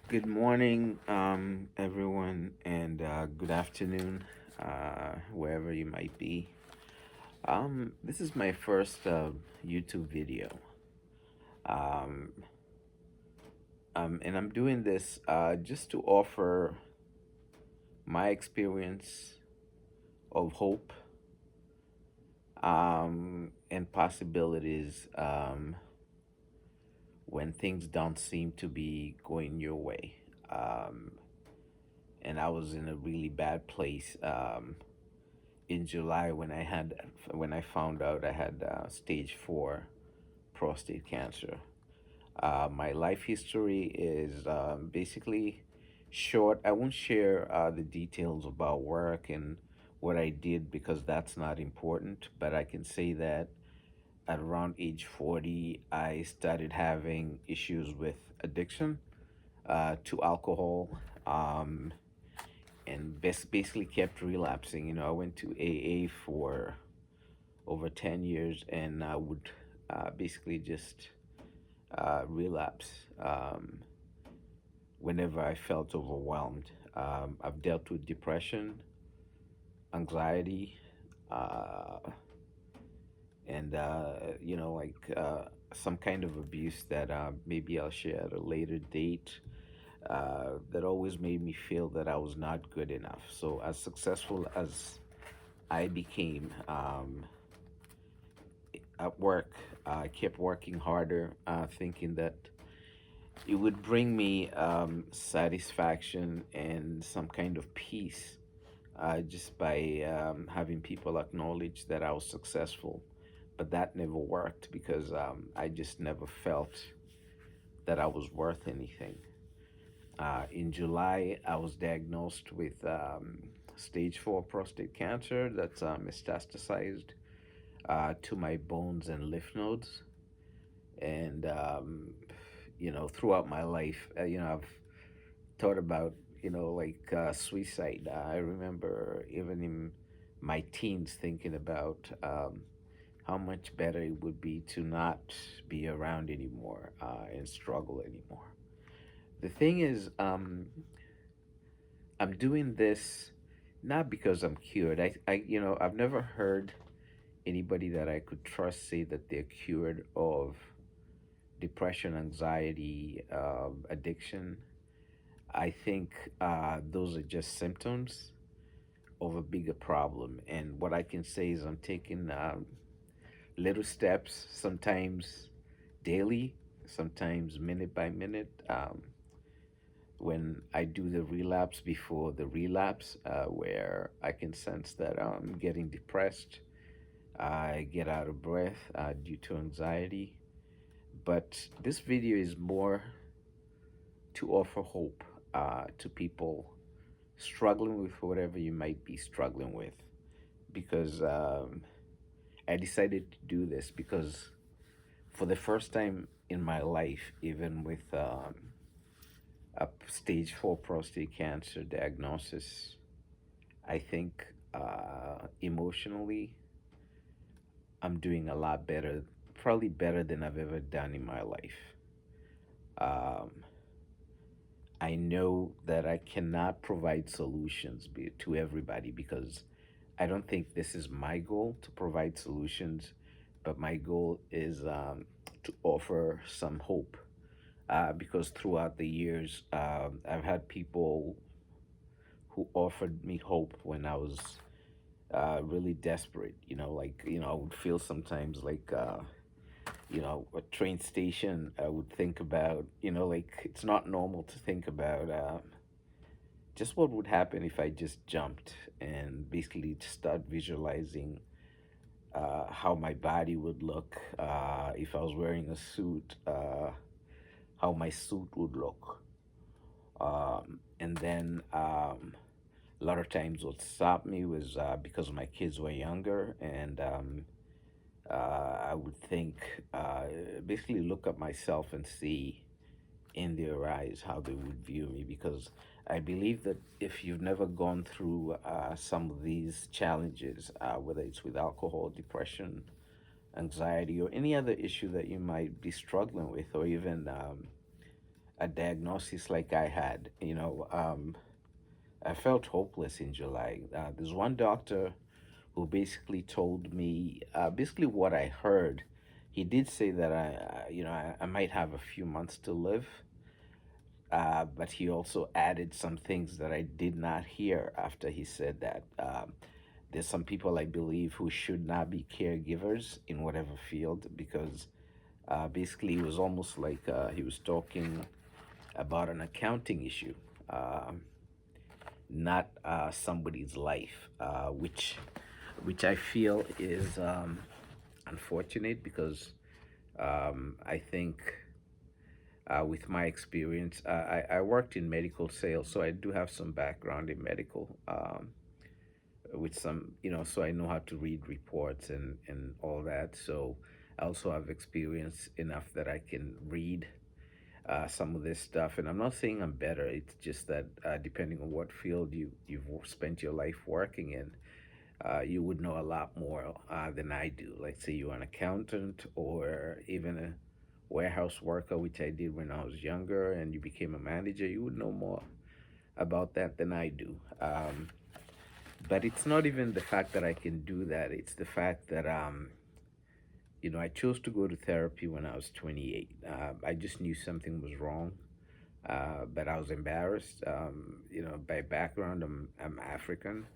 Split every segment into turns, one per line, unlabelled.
Good morning, everyone, and good afternoon, wherever you might be. This is my first YouTube video, um, and I'm doing this just to offer my experience of hope and possibilities when things don't seem to be going your way. Um, and I was in a really bad place. In July when I found out I had stage 4 prostate cancer. My life history is basically short. I won't share the details about work and what I did because that's not important, but I can say that at around age 40, I started having issues with addiction to alcohol. And basically kept relapsing. I went to AA for over 10 years, and I would basically just relapse whenever I felt overwhelmed. I've dealt with depression, anxiety, uh, and some kind of abuse that maybe I'll share at a later date. That always made me feel that I was not good enough. So, as successful as I became at work, I kept working harder, thinking that it would bring me satisfaction and some kind of peace just by having people acknowledge that I was successful. But that never worked because I just never felt that I was worth anything. In July, I was diagnosed with stage 4 prostate cancer that's metastasized to my bones and lymph nodes. And, throughout my life, I've thought about, suicide. I remember even in my teens thinking about how much better it would be to not be around anymore and struggle anymore. The thing is, I'm doing this not because I'm cured. I've never heard anybody that I could trust say that they're cured of depression, anxiety, addiction. I think those are just symptoms of a bigger problem. And what I can say is I'm taking little steps, sometimes daily, sometimes minute by minute. When I do the relapse before the relapse, where I can sense that I'm getting depressed, I get out of breath due to anxiety. But this video is more to offer hope to people struggling with whatever you might be struggling with. Because I decided to do this because for the first time in my life, even with a stage 4 prostate cancer diagnosis, I think emotionally I'm doing a lot better, probably better than I've ever done in my life. Um, I know that I cannot provide solutions to everybody because I don't think this is my goal to provide solutions, but my goal is to offer some hope. Because throughout the years, I've had people who offered me hope when I was really desperate. I would feel sometimes like, a train station. I would think about, it's not normal to think about just what would happen if I just jumped and basically start visualizing how my body would look if I was wearing a suit, how my suit would look. And then a lot of times what stopped me was because my kids were younger, and I would think, basically look at myself and see in their eyes how they would view me, because I believe that if you've never gone through some of these challenges, whether it's with alcohol, depression, anxiety, or any other issue that you might be struggling with, or even a diagnosis like I had. I felt hopeless in July. There's one doctor who basically told me basically what I heard. He did say that I might have a few months to live, but he also added some things that I did not hear after he said that. There's some people I believe who should not be caregivers in whatever field because basically it was almost like he was talking about an accounting issue, not somebody's life, which I feel is unfortunate because I think with my experience, I worked in medical sales, so I do have some background in medical. With some, so I know how to read reports and all that. So I also have experience enough that I can read some of this stuff. And I'm not saying I'm better. It's just that depending on what field you've spent your life working in, you would know a lot more than I do. Like say you're an accountant or even a warehouse worker, which I did when I was younger, and you became a manager. You would know more about that than I do. But it's not even the fact that I can do that. It's the fact that I chose to go to therapy when I was 28. I just knew something was wrong, but I was embarrassed. By background, I'm African,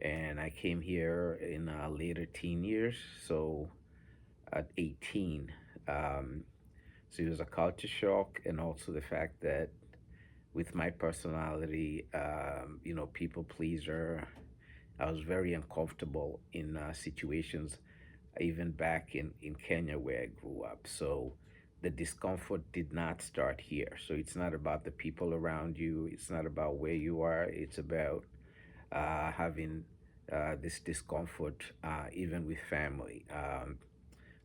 and I came here in later teen years, so at 18. Um, so it was a culture shock, and also the fact that with my personality, people pleaser, I was very uncomfortable in situations, even back in Kenya where I grew up. So the discomfort did not start here. So it's not about the people around you, it's not about where you are, it's about having this discomfort, even with family.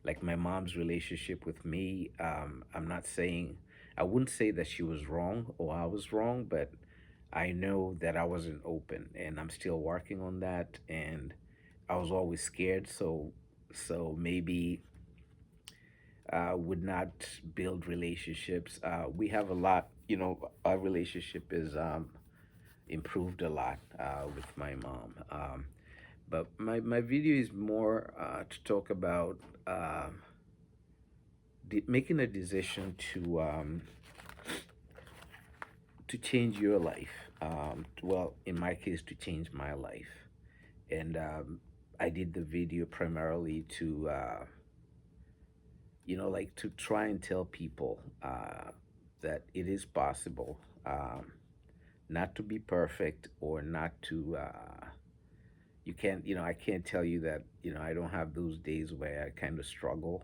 Like my mom's relationship with me, I'm not saying, I wouldn't say that she was wrong or I was wrong, but I know that I wasn't open and I'm still working on that. And I was always scared. So maybe would not build relationships. We have a lot, our relationship is improved a lot with my mom. But my video is more to talk about making a decision to change your life. Well, in my case, to change my life. And I did the video primarily to, like to try and tell people that it is possible not to be perfect or not to. You can't, I can't tell you that, I don't have those days where I kind of struggle.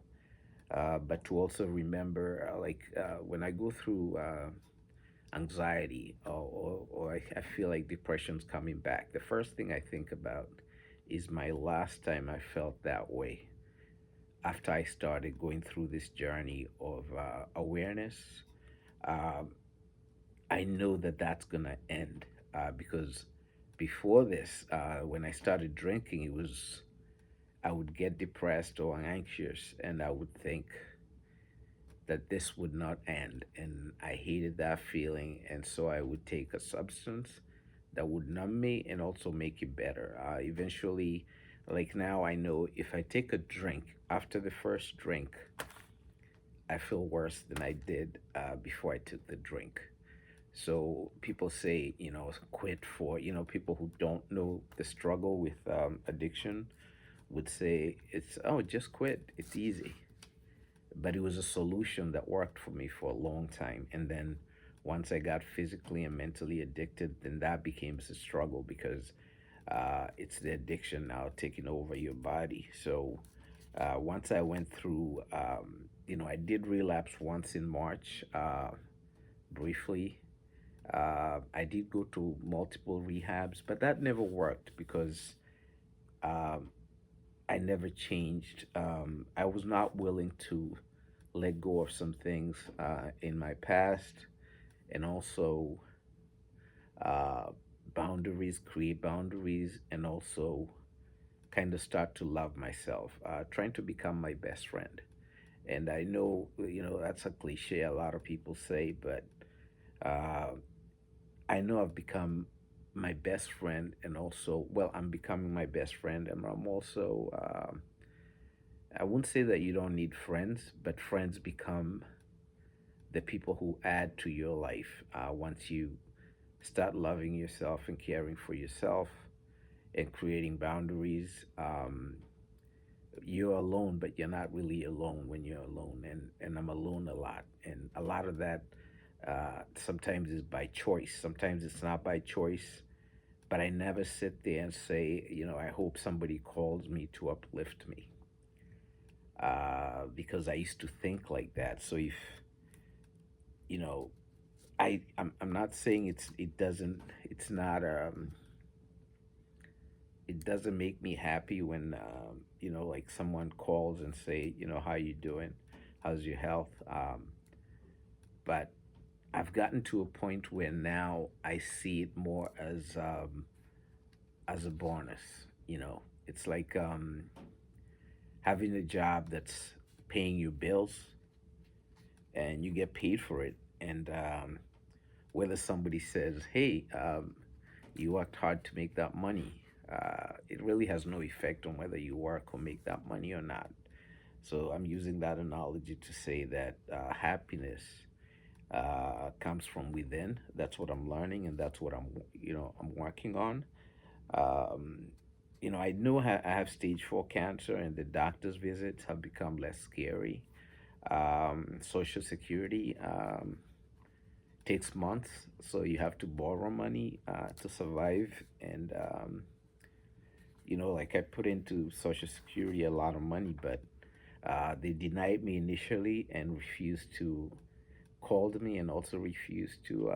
But to also remember, when I go through anxiety or I feel like depression's coming back, the first thing I think about is my last time I felt that way after I started going through this journey of awareness. Um, I know that that's going to end because before this, when I started drinking, it was I would get depressed or anxious and I would think that this would not end. And I hated that feeling. And so I would take a substance that would numb me and also make it better. Eventually, like now, I know if I take a drink, after the first drink, I feel worse than I did before I took the drink. So people say, quit for, people who don't know the struggle with addiction would say, oh, just quit. It's easy. But it was a solution that worked for me for a long time. And then once I got physically and mentally addicted, then that became a struggle because it's the addiction now taking over your body. So once I went through, I did relapse once in March, briefly. I did go to multiple rehabs, but that never worked because um, I never changed. I was not willing to let go of some things in my past, and also uh, create boundaries, and also kind of start to love myself, trying to become my best friend. And I know, that's a cliche a lot of people say, but Uh, I know I've become my best friend, and also, well, I'm becoming my best friend, and I'm also, I wouldn't say that you don't need friends, but friends become the people who add to your life once you start loving yourself and caring for yourself and creating boundaries. You're alone, but you're not really alone when you're alone. And I'm alone a lot. And a lot of that sometimes is by choice. Sometimes it's not by choice. But I never sit there and say, I hope somebody calls me to uplift me. Because I used to think like that. So if, you know, I'm not saying it's not it doesn't make me happy when like someone calls and say, how you doing, how's your health, but I've gotten to a point where now I see it more as a bonus. It's like having a job that's paying you bills and you get paid for it, and whether somebody says, hey, you worked hard to make that money, it really has no effect on whether you work or make that money or not. So I'm using that analogy to say that happiness comes from within. That's what I'm learning, and that's what I'm working on. Um, I know I have stage 4 cancer, and the doctor's visits have become less scary. Social Security takes months, so you have to borrow money to survive. And like I put into Social Security a lot of money, but they denied me initially and refused to called me, and also refused to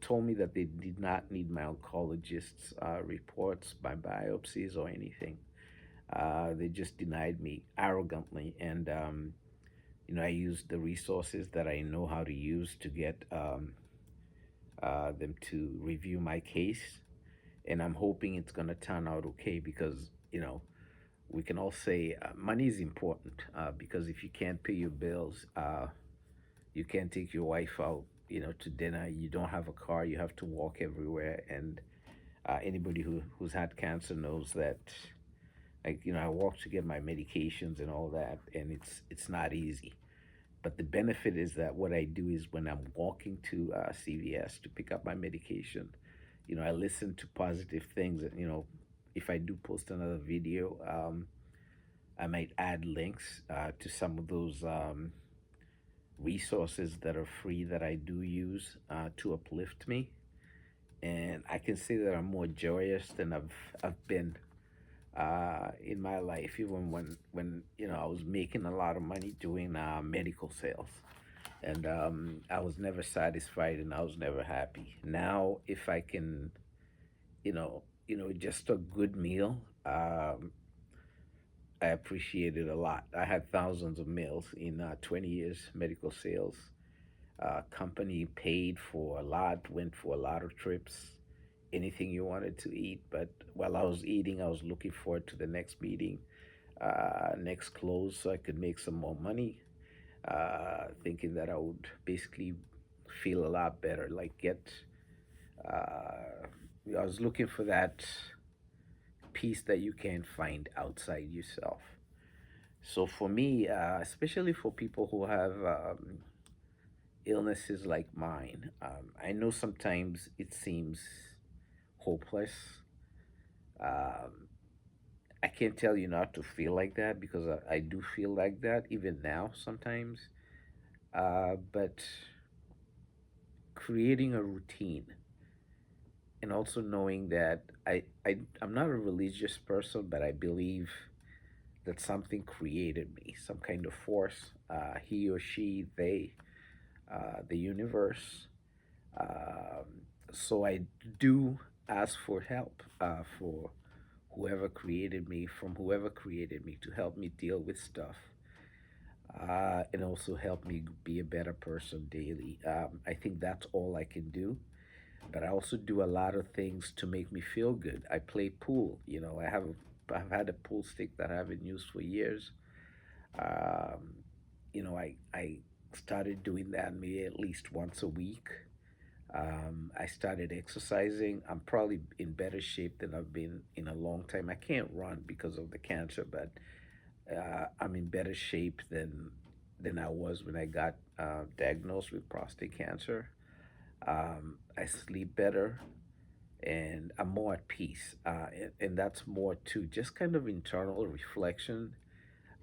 told me that they did not need my oncologist's reports, my biopsies, or anything. They just denied me arrogantly, and I used the resources that I know how to use to get them to review my case, and I'm hoping it's gonna turn out okay, because we can all say money is important, because if you can't pay your bills, you can't take your wife out, to dinner. You don't have a car. You have to walk everywhere. And anybody who's had cancer knows that, like, I walk to get my medications and all that, and it's not easy. But the benefit is that what I do is when I'm walking to CVS to pick up my medication, I listen to positive things. And, if I do post another video, I might add links to some of those resources that are free that I do use to uplift me. And I can say that I'm more joyous than I've been in my life, even when I was making a lot of money doing medical sales, and I was never satisfied and I was never happy. Now, if I can, just a good meal, I appreciate it a lot. I had thousands of meals in 20 years medical sales. Company paid for a lot, went for a lot of trips, anything you wanted to eat. But while I was eating, I was looking forward to the next meeting, next close, so I could make some more money, thinking that I would basically feel a lot better, like uh, I was looking for that peace that you can't find outside yourself. So for me, especially for people who have illnesses like mine, I know sometimes it seems hopeless. Um, I can't tell you not to feel like that, because I do feel like that even now sometimes. But creating a routine, and also knowing that I'm not a religious person, but I believe that something created me, some kind of force, he or she, they, the universe. So I do ask for help for whoever created me, to help me deal with stuff, and also help me be a better person daily. I think that's all I can do. But I also do a lot of things to make me feel good. I play pool. I've had a pool stick that I haven't used for years. Um, I Started doing that maybe at least once a week. I started exercising. I'm probably in better shape than I've been in a long time. I can't run because of the cancer, but I'm in better shape than I was when I got diagnosed with prostate cancer. I sleep better and I'm more at peace. And that's more to just kind of internal reflection,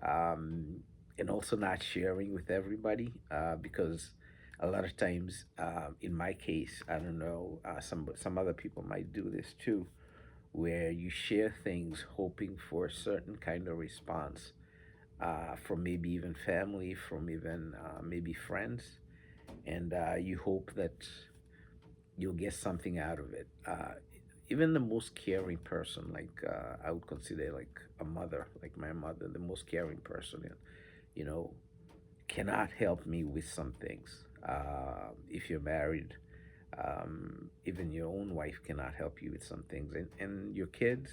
um, and also not sharing with everybody because a lot of times, in my case, I don't know, some other people might do this too, where you share things hoping for a certain kind of response from maybe even family, from even maybe friends, and you hope that you'll get something out of it. Even the most caring person, like I would consider like a mother, like my mother, the most caring person, you know, cannot help me with some things. If you're married, even your own wife cannot help you with some things, and your kids,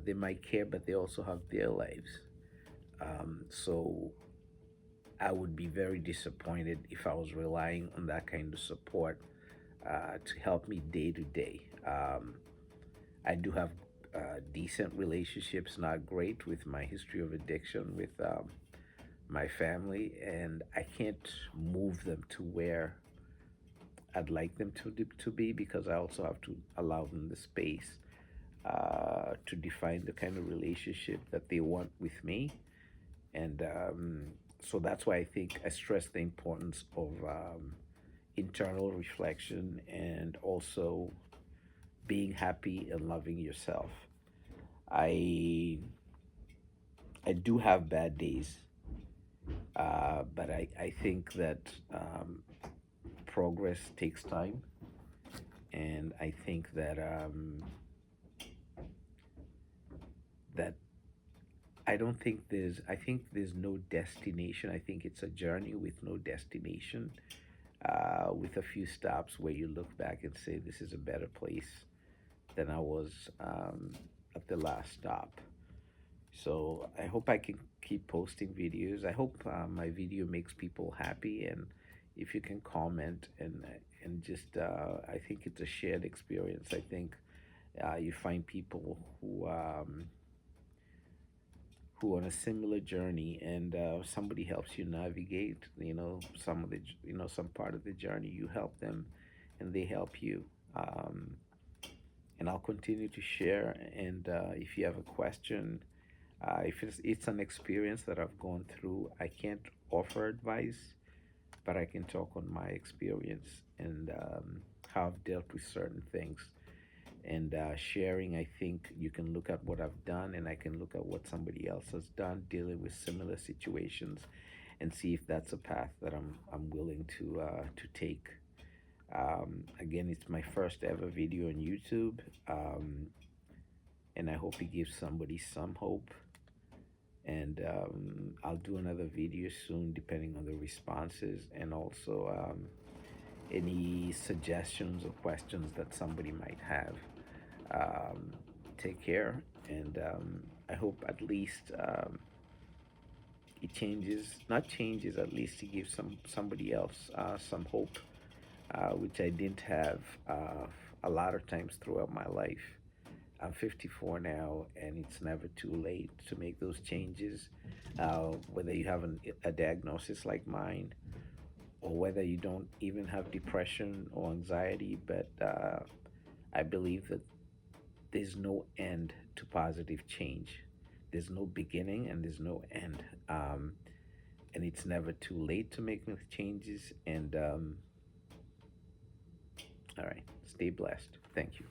they might care, but they also have their lives. So I would be very disappointed if I was relying on that kind of support to help me day to day. I do have decent relationships, not great, with my history of addiction with my family, and I can't move them to where I'd like them to be because I also have to allow them the space to define the kind of relationship that they want with me. And so that's why I think I stress the importance of internal reflection and also being happy and loving yourself. I I do have bad days, but I think that progress takes time, and I think that I don't think there's I think there's no destination. I think it's a journey with no destination, with a few stops where you look back and say this is a better place than I was at the last stop. So I hope I can keep posting videos. I hope my video makes people happy, and if you can comment and just I think it's a shared experience. I think you find people who on a similar journey, and somebody helps you navigate. Some of the some part of the journey. You help them, and they help you. Um, and I'll continue to share. And if you have a question, if it's an experience that I've gone through, I can't offer advice, but I can talk on my experience and how I've dealt with certain things. And sharing, I think you can look at what I've done, and I can look at what somebody else has done dealing with similar situations, and see if that's a path that I'm willing to take. Again, it's my first ever video on YouTube, and I hope it gives somebody some hope. And I'll do another video soon, depending on the responses, and also any suggestions or questions that somebody might have. Um, Take care, and I hope at least it changes, not changes, at least it gives somebody else some hope, which I didn't have a lot of times throughout my life. I'm 54 now, and it's never too late to make those changes. Whether you have a diagnosis like mine, or whether you don't even have depression or anxiety, but I believe that there's no end to positive change. There's no beginning and there's no end. And it's never too late to make those changes. And all right, stay blessed. Thank you.